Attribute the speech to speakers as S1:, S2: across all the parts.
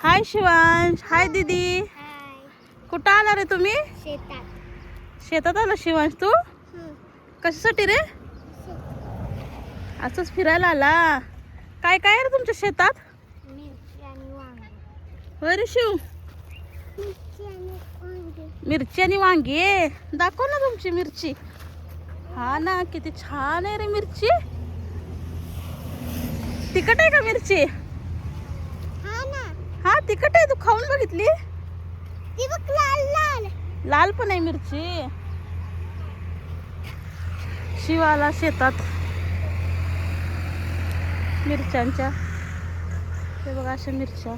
S1: हाय शिवांश, हाय दीदी. कुठं आला रे तुम्ही? शेतात आला शिवांश तू? कशासाठी रे? असंच फिरायला आला? काय काय रे तुमच्या शेतात? होय रे शिव, मिरची आणि वांगी आहे. दाखव ना तुमची मिरची. हा ना, किती छान आहे रे मिरची. तिखट आहे का मिरची? हा तिखट आहे. तू खाऊन बघितली? लाल पण आहे मिरची. शिवाला शेतात मिरच्यांच्या, ते बघा अशा मिरच्या,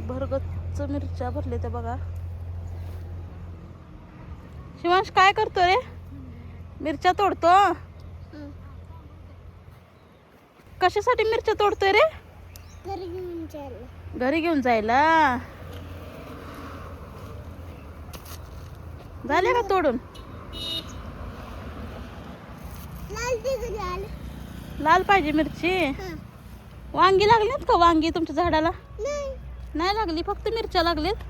S1: भरगच्च मिरच्या भरले ते बघा. शिवांश काय करतो रे? मिरच्या तोडतो. कशासाठी मिरच्या तोडतोय रे? घरी घेऊन जायला. झाले का तोडून? लाल पाहिजे मिरची. वांगी लागलीत का? वांगी तुमच्या झाडाला नाही लागली, फक्त मिरच्या लागलीत.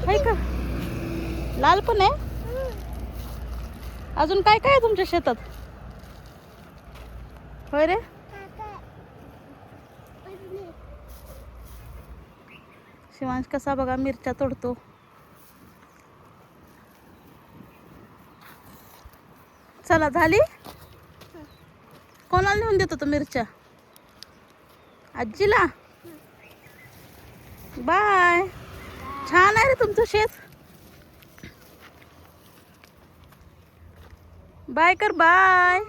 S1: आहे का? लाल पण आहे. अजून काय काय आहे तुमच्या शेतात? होय रे. शिवांश कसा बघा मिरच्या तोडतो. चला झाली. कोणाला नेऊन देतो तो मिरच्या? आजीला. बाय. छान आहे रे तुमचं शेत. बाय कर. बाय.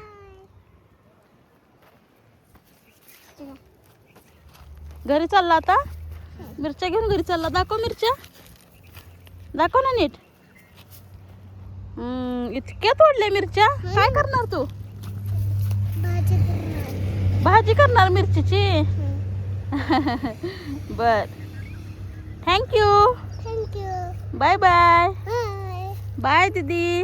S1: घरी चालला आता? मिरच्या घेऊन घरी चालला. दाखव मिरच्या, दाखव ना नीट. इतक्या तोडल्या मिरच्या. काय करणार तू? भाजी करणार मिरचीची. बर, थँक्यू. Bye bye. बाय दीदी.